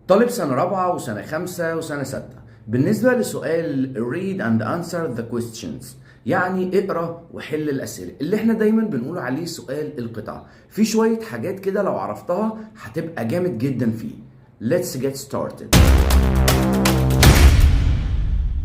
طالب سنة رابعة وسنة خمسة وسنة ستة. بالنسبة لسؤال read and answer the questions، يعني اقرا وحل الأسئلة اللي احنا دايما بنقول عليه سؤال القطعة، في شوية حاجات كده لو عرفتها هتبقى جامد جدا فيه. Let's get started.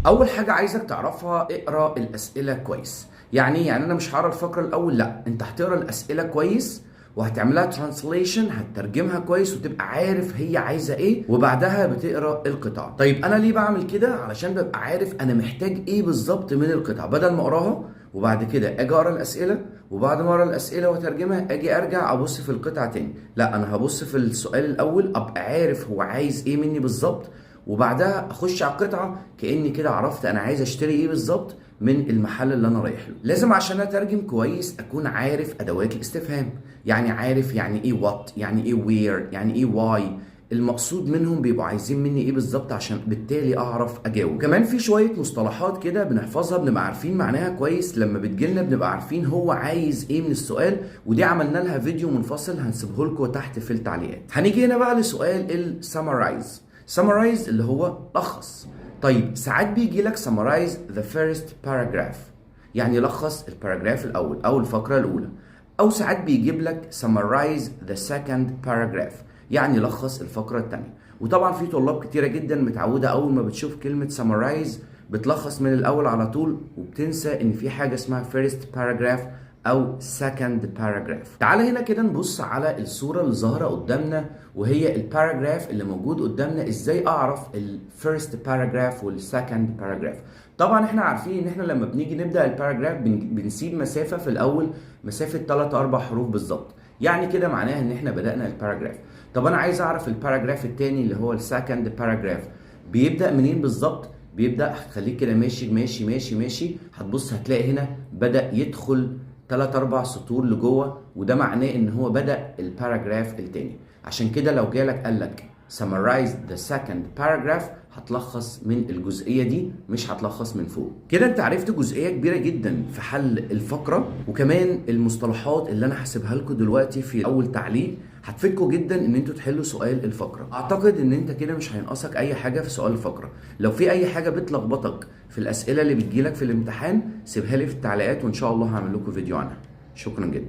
أول حاجة عايزك تعرفها، اقرا الأسئلة كويس. يعني أنا مش هقرا الفقرة الأول، لا، أنت هتقرا الأسئلة كويس وهتعملها ترانسليشن، هتترجمها كويس وتبقى عارف هي عايزه ايه، وبعدها بتقرا القطعه. طيب انا ليه بعمل كده؟ علشان ببقى عارف انا محتاج ايه بالظبط من القطعه، بدل ما اقراها وبعد كده اجي اقرا الاسئله، وبعد ما اقرا الاسئله واترجمها اجي ارجع ابص في القطعه تاني. لا، انا هبص في السؤال الاول ابقى عارف هو عايز ايه مني بالظبط، وبعدها اخش على القطعه كاني كده عرفت انا عايز اشتري ايه بالظبط من المحل اللي انا رايح له. لازم عشان اترجم كويس اكون عارف ادوات الاستفهام، يعني عارف يعني ايه وات، يعني ايه وير، يعني ايه واي، المقصود منهم بيبقوا عايزين مني ايه بالظبط، عشان بالتالي اعرف اجاوب. كمان في شويه مصطلحات كده بنحفظها بنبقى عارفين معناها كويس، لما بتجيلنا بنبقى عارفين هو عايز ايه من السؤال، ودي عملنا لها فيديو منفصل هنسيبه لكم تحت في التعليقات. هنيجي هنا بقى لسؤال السمرايز. سمرايز اللي هو لخص. طيب ساعات بيجي لك summarize the first paragraph، يعني لخص الباراجراف الاول او الفقره الاولى، او ساعات بيجيب لك summarize the second paragraph، يعني لخص الفقره الثانيه. وطبعا في طلاب كتيره جدا متعوده اول ما بتشوف كلمه summarize بتلخص من الاول على طول، وبتنسى ان في حاجه اسمها first paragraph او second paragraph. تعال هنا كده نبص على الصورة اللي ظاهرة قدامنا، وهي الباراجراف اللي موجود قدامنا. ازاي اعرف الفيرست باراجراف والسكند باراجراف؟ طبعا احنا عارفين ان احنا لما بنيجي نبدأ الباراجراف بنسيب مسافة في الاول، مسافة 3 4 حروف بالظبط، يعني كده معناها ان احنا بدأنا الباراجراف. طب انا عايز اعرف الباراجراف التاني اللي هو السكند باراجراف بيبدأ منين بالظبط. بيبدأ، هتخليك كده ماشي ماشي ماشي ماشي، هتبص هتلاقي هنا بدأ يدخل 3 4 سطور لجوه، وده معناه ان هو بدأ الباراجراف التاني. عشان كده لو جالك قالك summarize the second paragraph هتلخص من الجزئية دي، مش هتلخص من فوق. كده انت عرفت جزئية كبيرة جدا في حل الفقرة، وكمان المصطلحات اللي انا هسيبها لكم دلوقتي في اول تعليق هتفيدكم جدا ان انتوا تحلوا سؤال الفقرة. اعتقد ان انت كده مش هينقصك اي حاجة في سؤال الفقرة. لو في اي حاجة بتلخبطك في الاسئلة اللي بتجيلك في الامتحان سيبها لي في التعليقات، وان شاء الله هعمل لكم فيديو عنها. شكرا جدا.